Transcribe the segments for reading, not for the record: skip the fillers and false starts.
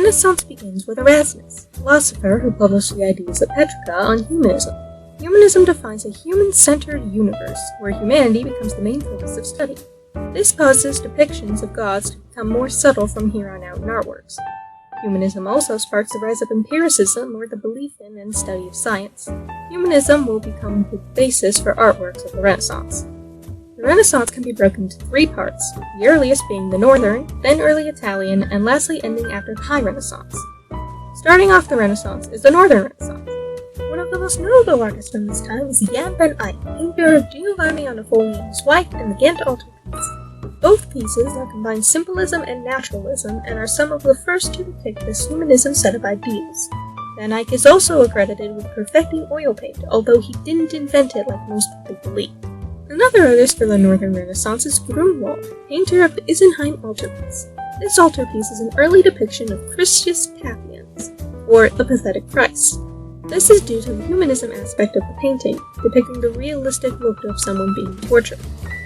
Renaissance begins with Erasmus, a philosopher who published the ideas of Petrarca on humanism. Humanism defines a human-centered universe, where humanity becomes the main focus of study. This causes depictions of gods to become more subtle from here on out in artworks. Humanism also sparks the rise of empiricism, or the belief in and study of science. Humanism will become the basis for artworks of the Renaissance. The Renaissance can be broken into three parts, the earliest being the Northern, then Early Italian, and lastly ending after the High Renaissance. Starting off the Renaissance is the Northern Renaissance. One of the most notable artists from this time is Jan van Eyck, painter of Giovanni Onofoli and his wife and the Ghent Altarpiece. Both pieces that combine symbolism and naturalism and are some of the first to depict this humanism set of ideals. Van Eyck is also accredited with perfecting oil paint, although he didn't invent it like most people believe. Another artist for the Northern Renaissance is Grlinewald, painter of the Isenheim Altarpiece. This altarpiece is an early depiction of Christus Papiens, or the Pathetic Christ. This is due to the humanism aspect of the painting, depicting the realistic look of someone being tortured.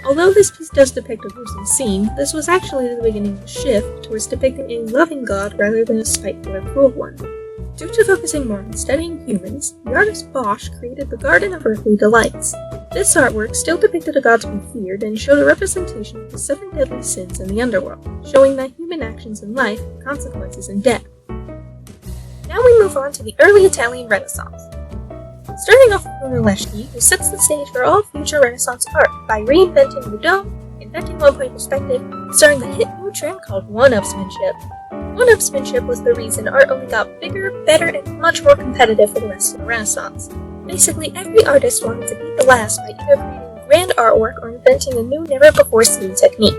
Although this piece does depict a gruesome scene, this was actually the beginning of a shift towards depicting a loving God rather than a spiteful or cruel one. Due to focusing more on studying humans, the artist Bosch created the Garden of Earthly Delights. This artwork still depicted a god to be feared and showed a representation of the 7 deadly sins in the underworld, showing that human actions in life have consequences in death. Now we move on to the early Italian Renaissance. Starting off with Brunelleschi, who sets the stage for all future Renaissance art by reinventing the dome, inventing one-point perspective, and starting the hit new trend called one-upsmanship. One-upsmanship was the reason art only got bigger, better, and much more competitive for the rest of the Renaissance. Basically, every artist wanted to beat the last by either creating grand artwork or inventing a new, never-before-seen technique.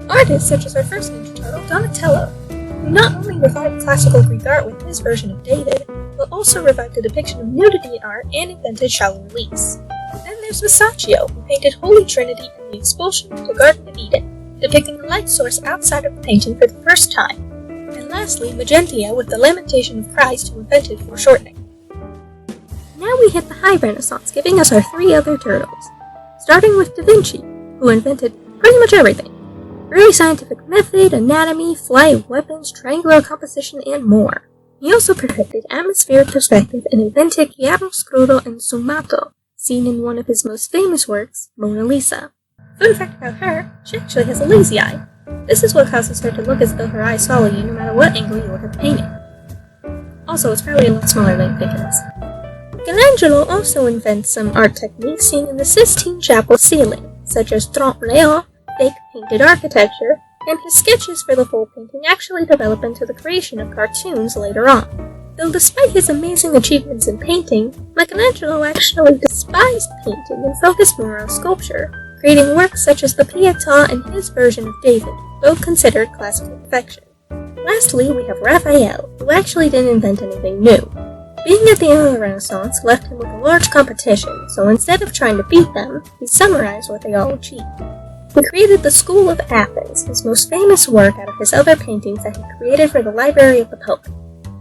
Artists such as our first major turtle, Donatello, who not only revived classical Greek art with his version of David, but also revived the depiction of nudity in art and invented shallow reliefs. Then there's Masaccio, who painted Holy Trinity and the expulsion of the Garden of Eden, depicting a light source outside of the painting for the first time. And lastly, Magenta with the Lamentation of Christ, who invented foreshortening. Now we hit the High Renaissance, giving us our 3 other turtles. Starting with Da Vinci, who invented pretty much everything. Early scientific method, anatomy, flight, weapons, triangular composition, and more. He also perfected atmospheric perspective and invented chiaroscuro and sfumato, seen in one of his most famous works, Mona Lisa. Fun fact about her, she actually has a lazy eye. This is what causes her to look as though her eyes follow you no matter what angle you look at the painting. Also, it's probably a lot smaller than you think it is. Michelangelo also invents some art techniques seen in the Sistine Chapel ceiling, such as trompe-l'oeil, fake painted architecture, and his sketches for the full painting actually develop into the creation of cartoons later on. Though despite his amazing achievements in painting, Michelangelo actually despised painting and focused more on sculpture, creating works such as the Pietà and his version of David, both considered classical perfection. Lastly, we have Raphael, who actually didn't invent anything new. Being at the end of the Renaissance left him with a large competition, so instead of trying to beat them, he summarized what they all achieved. He created the School of Athens, his most famous work out of his other paintings that he created for the Library of the Pope.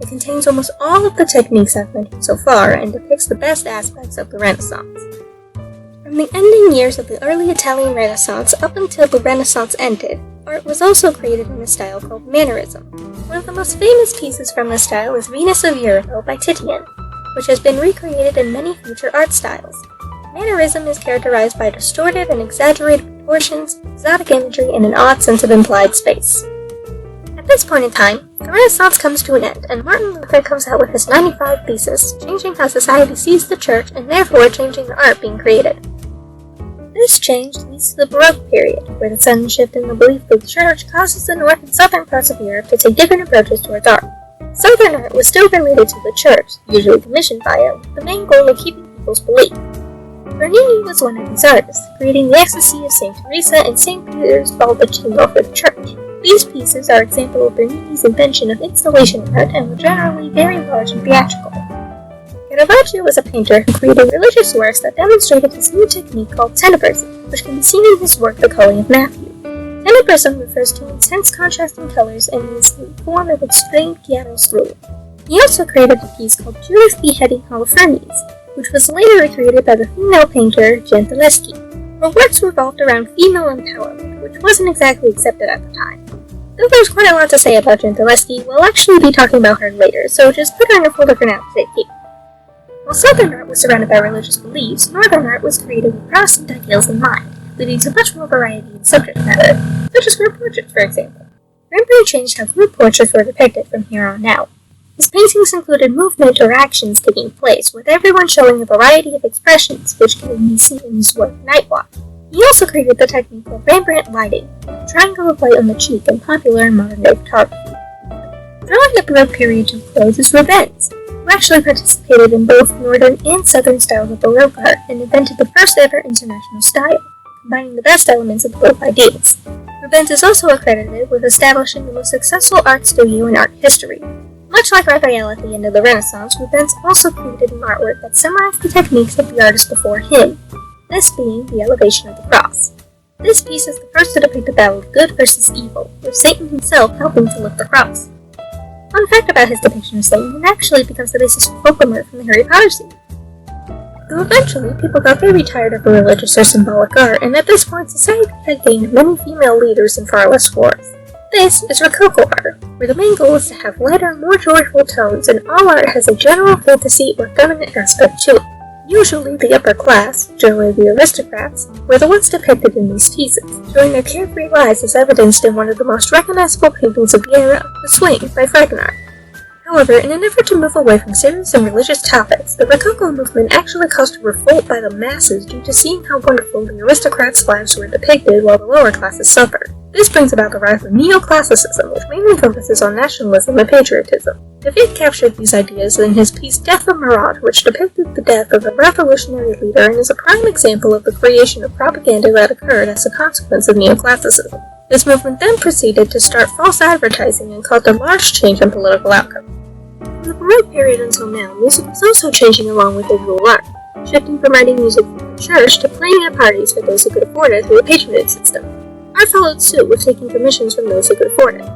It contains almost all of the techniques I've mentioned so far and depicts the best aspects of the Renaissance. From the ending years of the early Italian Renaissance up until the Renaissance ended, art was also created in a style called Mannerism. One of the most famous pieces from this style is Venus of Urbino by Titian, which has been recreated in many future art styles. Mannerism is characterized by distorted and exaggerated proportions, exotic imagery, and an odd sense of implied space. At this point in time, the Renaissance comes to an end, and Martin Luther comes out with his 95 Theses, changing how society sees the church and therefore changing the art being created. This change leads to the Baroque period, where the sudden shift in the belief of the church causes the north and southern parts of Europe to take different approaches towards art. Southern art was still related to the church, usually commissioned by it, with the main goal of keeping people's belief. Bernini was one of these artists, creating the Ecstasy of St. Teresa and St. Peter's Baldacchino for the church. These pieces are examples of Bernini's invention of installation art and were generally very large and theatrical. Caravaggio was a painter who created religious works that demonstrated his new technique called tenebrism, which can be seen in his work The Calling of Matthew. Tenebrism refers to intense contrasting colors and is the form of extreme chiaroscuro. He also created a piece called Judith beheading Holofernes, which was later recreated by the female painter Gentileschi. Her works revolved around female empowerment, which wasn't exactly accepted at the time. Though there's quite a lot to say about Gentileschi, we'll actually be talking about her later, so just put her in a folder for now to safekeep. While Southern art was surrounded by religious beliefs, Northern art was created with Protestant ideals in mind, leading to much more variety in subject matter, such as group portraits, for example. Rembrandt changed how group portraits were depicted from here on out. His paintings included movement or actions taking place, with everyone showing a variety of expressions, which can be seen in his work Night Watch. He also created the technique of Rembrandt lighting, a triangle of light on the cheek and popular in modern-day photography. Drawing the Baroque period to a close is Rubens, who actually participated in both Northern and Southern styles of Baroque art and invented the first-ever international style, combining the best elements of both ideas. Rubens is also accredited with establishing the most successful art studio in art history. Much like Raphael at the end of the Renaissance, Rubens also created an artwork that summarized the techniques of the artists before him, this being the Elevation of the Cross. This piece is the first to depict the battle of good versus evil, with Satan himself helping to lift the cross. Fun fact about his depiction of Satan, it actually becomes the basis for Voldemort from the Harry Potter series. Though eventually, people got very tired of the religious or symbolic art, and at this point society had gained many female leaders and far less wars. This is Rococo art, where the main goal is to have lighter, more joyful tones, and all art has a general fantasy or feminine aspect to it. Usually the upper class, generally the aristocrats, were the ones depicted in these pieces, showing their carefree lives as evidenced in one of the most recognizable paintings of the era, The Swing by Krasner. However, in an effort to move away from serious and religious topics, the Rococo movement actually caused a revolt by the masses due to seeing how wonderful the aristocrats' lives were depicted while the lower classes suffered. This brings about the rise of neoclassicism, which mainly focuses on nationalism and patriotism. David captured these ideas in his piece Death of Marat, which depicted the death of a revolutionary leader and is a prime example of the creation of propaganda that occurred as a consequence of neoclassicism. This movement then proceeded to start false advertising and caused a large change in political outcomes. From the Baroque period until now, music was also changing along with visual art, shifting from writing music for the church to playing at parties for those who could afford it through a patronage system. Art followed suit with taking commissions from those who could afford it.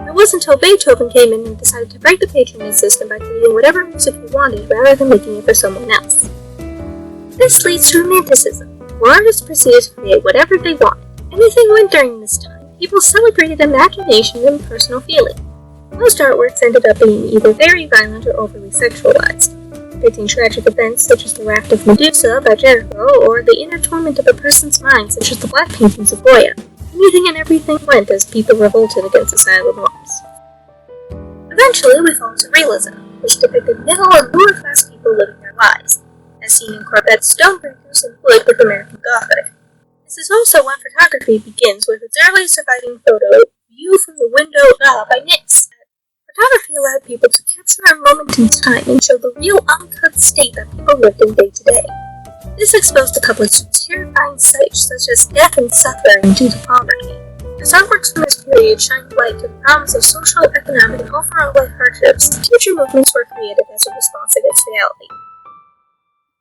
It wasn't until Beethoven came in and decided to break the patronage system by creating whatever music he wanted rather than making it for someone else. This leads to Romanticism, where artists proceeded to create whatever they wanted. Anything went during this time. People celebrated imagination and personal feeling. Most artworks ended up being either very violent or overly sexualized, depicting tragic events such as the Raft of Medusa by Jericho or the inner torment of a person's mind such as the black paintings of Goya. Anything and everything went as people revolted against societal norms. Eventually, we fall to realism, which depicted middle and lower class people living their lives, as seen in Courbet's Stonebreakers and Wood with American Gothic. This is also when photography begins with its earliest surviving photo, View from the Window by Nix. Photography allowed people to capture a moment in time and show the real uncut state that people lived in day to day. This exposed the public to terrifying sights such as death and suffering due to poverty. As artworks from this period shined light to the problems of social, economic, and overall life hardships, future movements were created as a response against reality.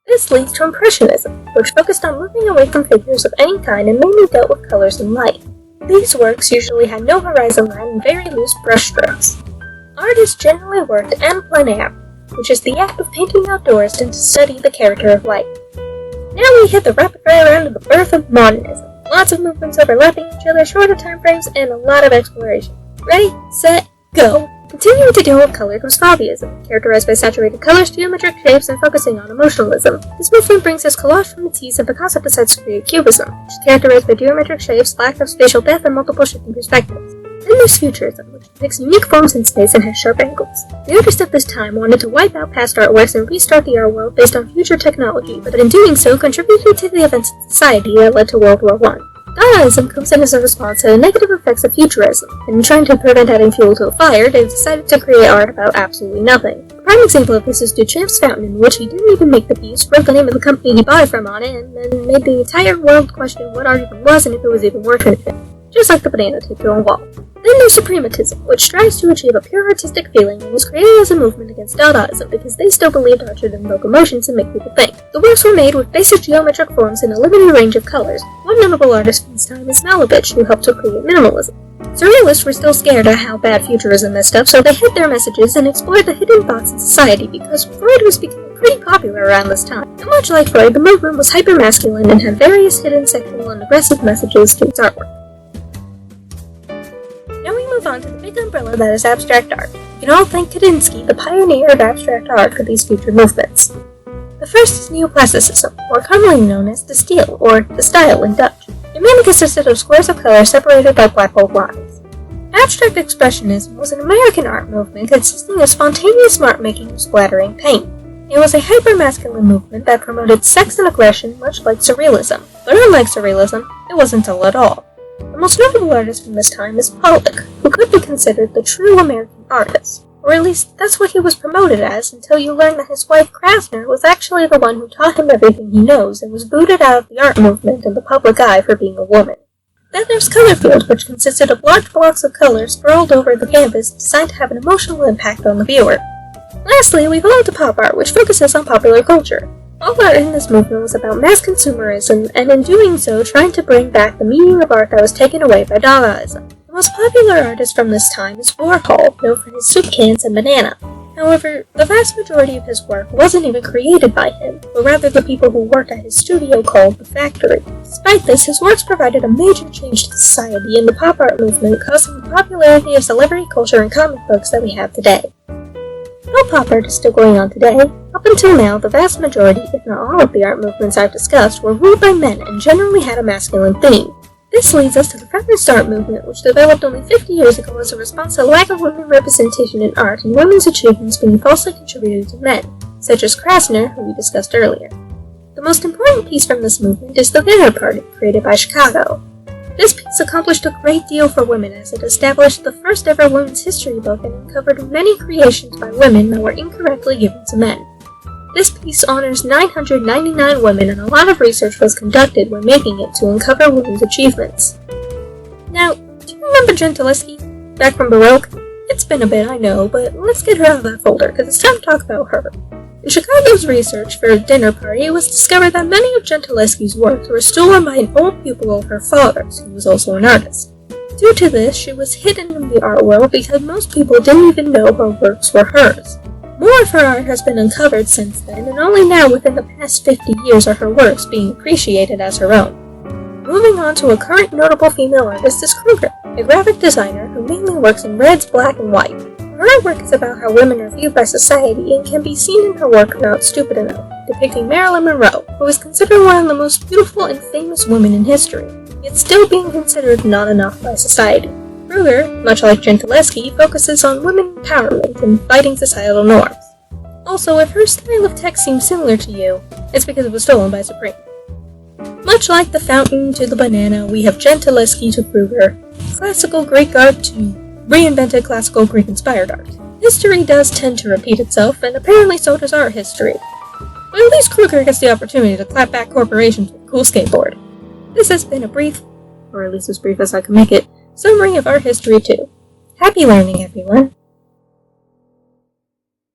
This leads to Impressionism, which focused on moving away from figures of any kind and mainly dealt with colors and light. These works usually had no horizon line and very loose brushstrokes. Artists generally worked en plein air, which is the act of painting outdoors and to study the character of light. Now we hit the rapid fire round of the birth of modernism. Lots of movements overlapping each other, shorter time frames, and a lot of exploration. Ready, set, go! Continuing to deal with color comes Fauvism, characterized by saturated colors, geometric shapes, and focusing on emotionalism. This movement brings his collage from its ease, and Picasso decides to create Cubism, which is characterized by geometric shapes, lack of spatial depth, and multiple shifting perspectives. Then there's Futurism, which depicts unique forms in space and has sharp angles. The artists at this time wanted to wipe out past artworks and restart the art world based on future technology, but in doing so contributed to the events in society that led to World War I. Dadaism comes in as a response to the negative effects of Futurism, and in trying to prevent adding fuel to a fire, they decided to create art about absolutely nothing. A prime example of this is Duchamp's Fountain, in which he didn't even make the piece, wrote the name of the company he bought it from on it, and then made the entire world question what art even was and if it was even worth anything. Just like the banana taped to a wall. Then there's Suprematism, which strives to achieve a pure artistic feeling and was created as a movement against Dadaism because they still believed art should invoke emotions and make people think. The works were made with basic geometric forms in a limited range of colors. One notable artist from this time is Malevich, who helped to create minimalism. Surrealists were still scared at how bad Futurism messed up, so they hid their messages and explored the hidden thoughts in society because Freud was becoming pretty popular around this time. And much like Freud, the movement was hyper-masculine and had various hidden sexual and aggressive messages to its artwork. move on to the big umbrella that is abstract art. We can all thank Kadinsky, the pioneer of abstract art, for these future movements. The first is neoplasticism, more commonly known as the style, or the style in Dutch. It mainly consisted of squares of color separated by black bold lines. Abstract expressionism was an American art movement consisting of spontaneous mark-making and splattering paint. It was a hyper-masculine movement that promoted sex and aggression, much like Surrealism. But unlike Surrealism, it wasn't dull at all. The most notable artist from this time is Pollock, who could be considered the true American artist. Or at least, that's what he was promoted as until you learn that his wife Krasner was actually the one who taught him everything he knows and was booted out of the art movement in the public eye for being a woman. Then there's Colorfield, which consisted of large blocks of color sprawled over the canvas designed to have an emotional impact on the viewer. Lastly, we belong to pop art, which focuses on popular culture. All art in this movement was about mass consumerism, and in doing so, trying to bring back the meaning of art that was taken away by Dadaism. The most popular artist from this time is Warhol, known for his soup cans and banana. However, the vast majority of his work wasn't even created by him, but rather the people who worked at his studio called The Factory. Despite this, his works provided a major change to society in the pop art movement, causing the popularity of celebrity culture and comic books that we have today. While pop art is still going on today, up until now, the vast majority, if not all of the art movements I've discussed, were ruled by men and generally had a masculine theme. This leads us to the feminist art movement, which developed only 50 years ago as a response to the lack of women representation in art and women's achievements being falsely contributed to men, such as Krasner, who we discussed earlier. The most important piece from this movement is the Dinner Party, created by Chicago. This piece accomplished a great deal for women as it established the first ever women's history book and uncovered many creations by women that were incorrectly given to men. This piece honors 999 women, and a lot of research was conducted when making it to uncover women's achievements. Now, do you remember Gentileschi? Back from Baroque? It's been a bit, I know, but let's get her out of that folder, because it's time to talk about her. In Chicago's research for Dinner Party, it was discovered that many of Gentileschi's works were stolen by an old pupil of her father's, who was also an artist. Due to this, she was hidden in the art world because most people didn't even know her works were hers. More of her art has been uncovered since then, and only now within the past 50 years are her works being appreciated as her own. Moving on to a current notable female artist is Kruger, a graphic designer who mainly works in reds, black, and white. Her artwork is about how women are viewed by society and can be seen in her work Not Stupid Enough, depicting Marilyn Monroe, who is considered one of the most beautiful and famous women in history, yet still being considered not enough by society. Kruger, much like Gentileschi, focuses on women empowerment and fighting societal norms. Also, if her style of text seems similar to you, it's because it was stolen by Supreme. Much like the fountain to the banana, we have Gentileschi to Kruger, classical Greek art to reinvented classical Greek-inspired art. History does tend to repeat itself, and apparently so does art history. But at least Kruger gets the opportunity to clap back corporations with a cool skateboard. This has been a brief, or at least as brief as I can make it, summary of art history too. Happy learning, everyone!